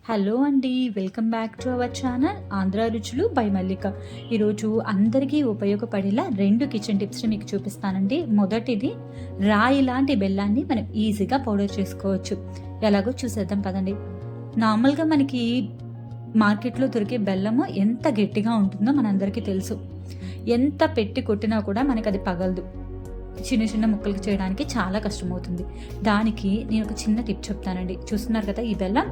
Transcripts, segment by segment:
Hello అండి, welcome back to our channel Andhra రుచులు by మల్లిక. ఈరోజు అందరికీ ఉపయోగపడేలా 2 కిచెన్ టిప్స్ మీకు చూపిస్తానండి. మొదటిది, రాయి లాంటి బెల్లాన్ని మనం ఈజీగా పౌడర్ చేసుకోవచ్చు. ఎలాగో చూసేద్దాం పదండి. నార్మల్గా మనకి మార్కెట్లో దొరికే బెల్లము ఎంత గట్టిగా ఉంటుందో మనందరికీ తెలుసు. ఎంత పెట్టి కొట్టినా కూడా మనకి అది పగలదు. చిన్న చిన్న ముక్కలకి చేయడానికి చాలా కష్టమవుతుంది. దానికి నేను ఒక చిన్న టిప్ చెప్తానండి. చూస్తున్నారు కదా ఈ బెల్లం,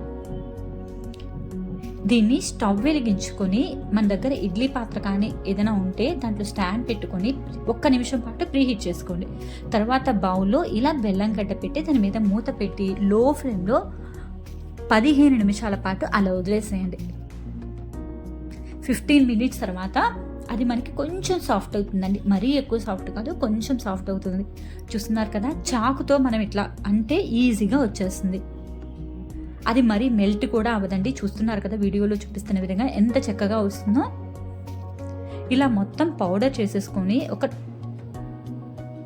దీన్ని స్టవ్ వెలిగించుకొని మన దగ్గర ఇడ్లీ పాత్ర కానీ ఏదైనా ఉంటే దాంట్లో స్టాండ్ పెట్టుకొని 1 నిమిషం పాటు ప్రీహీట్ చేసుకోండి. తర్వాత బౌల్లో ఇలా బెల్లం గడ్డ పెట్టి దాని మీద మూత పెట్టి లో ఫ్లేమ్లో 15 నిమిషాల పాటు అలా వదిలేసేయండి. 15 మినిట్స్ తర్వాత అది మనకి కొంచెం సాఫ్ట్ అవుతుందండి. మరీ ఎక్కువ సాఫ్ట్ కాదు, కొంచెం సాఫ్ట్ అవుతుంది. చూస్తున్నారు కదా, చాకుతో మనం ఇట్లా అంటే ఈజీగా వచ్చేస్తుంది. అది మరీ మెల్ట్ కూడా అవ్వదండి. చూస్తున్నారు కదా వీడియోలో చూపిస్తున్న విధంగా ఎంత చక్కగా వస్తుందో. ఇలా మొత్తం పౌడర్ చేసేసుకొని ఒక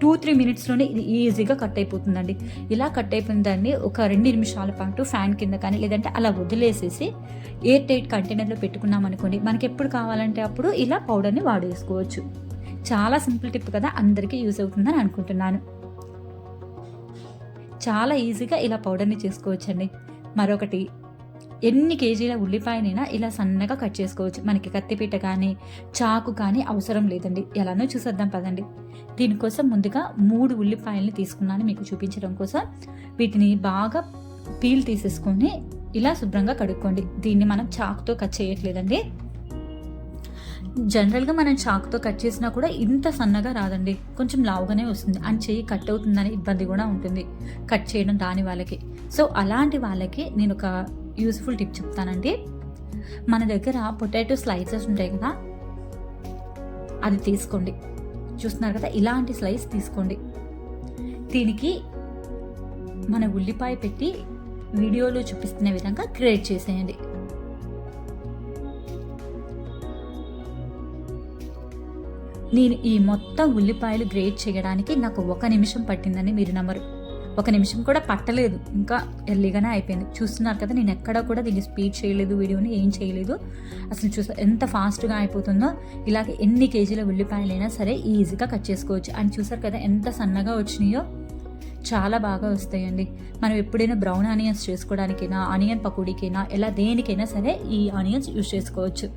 2-3 మినిట్స్లోనే ఇది ఈజీగా కట్ అయిపోతుందండి. ఇలా కట్ అయిపోయిన దాన్ని ఒక 2 నిమిషాల పాటు ఫ్యాన్ కింద కానీ లేదంటే అలా వదిలేసేసి ఎయిర్ టైట్ కంటైనర్లో పెట్టుకున్నాం అనుకోండి, మనకి ఎప్పుడు కావాలంటే అప్పుడు ఇలా పౌడర్ని వాడేసుకోవచ్చు. చాలా సింపుల్ టిప్ కదా, అందరికీ యూజ్ అవుతుందని అనుకుంటున్నాను. చాలా ఈజీగా ఇలా పౌడర్ని చేసుకోవచ్చండి. మరొకటి, ఎన్ని కేజీల ఉల్లిపాయనైనా ఇలా సన్నగా కట్ చేసుకోవచ్చు. మనకి కత్తిపీట కానీ చాకు కానీ అవసరం లేదండి. ఎలానో చూసేద్దాం పదండి. దీనికోసం ముందుగా 3 ఉల్లిపాయల్ని తీసుకున్నాను మీకు చూపించడం కోసం. వీటిని బాగా పీల్ తీసేసుకొని ఇలా శుభ్రంగా కడుక్కోండి. దీన్ని మనం చాకుతో కట్ చేయట్లేదండి. జనరల్గా మనం చాకుతో కట్ చేసినా కూడా ఇంత సన్నగా రాదండి, కొంచెం లావుగానే వస్తుంది. అని చెయ్యి కట్ అవుతుందని ఇబ్బంది కూడా ఉంటుంది కట్ చేయడం రాని వాళ్ళకి. సో అలాంటి వాళ్ళకి నేను ఒక యూస్ఫుల్ టిప్ చెప్తానండి. మన దగ్గర పొటాటో స్లైసెస్ ఉంటాయి కదా, అది తీసుకోండి. చూస్తున్నారు కదా, ఇలాంటి స్లైస్ తీసుకోండి. దీనికి మన ఉల్లిపాయ పెట్టి వీడియోలో చూపిస్తున్న విధంగా గ్రేట్ చేసేయండి. నేను ఈ మొత్తం ఉల్లిపాయలు గ్రేట్ చేయడానికి నాకు 1 నిమిషం పట్టిందని మీరు నమ్మరు. 1 నిమిషం కూడా పట్టలేదు, ఇంకా ఎర్లీగానే అయిపోయింది. చూస్తున్నారు కదా, నేను ఎక్కడా కూడా దీన్ని స్పీడ్ చేయలేదు, వీడియోని ఏం చేయలేదు. అసలు ఎంత ఫాస్ట్గా అయిపోతుందో. ఇలాగే ఎన్ని కేజీల ఉల్లిపాయలైనా సరే ఈజీగా కట్ చేసుకోవచ్చు. అని చూసారు కదా ఎంత సన్నగా వచ్చినాయో, చాలా బాగా వస్తాయండి. మనం ఎప్పుడైనా బ్రౌన్ ఆనియన్స్ చేసుకోవడానికైనా, ఆనియన్ పకోడీకైనా, ఎలా దేనికైనా సరే ఈ ఆనియన్స్ యూజ్ చేసుకోవచ్చు.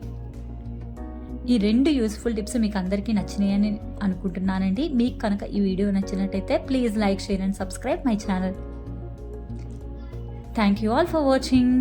ఈ 2 యూస్ఫుల్ టిప్స్ మీకు అందరికీ నచ్చినాయని అనుకుంటున్నానండి. మీకు కనుక ఈ వీడియో నచ్చినట్టయితే please like, share and subscribe my channel. Thank you all for watching.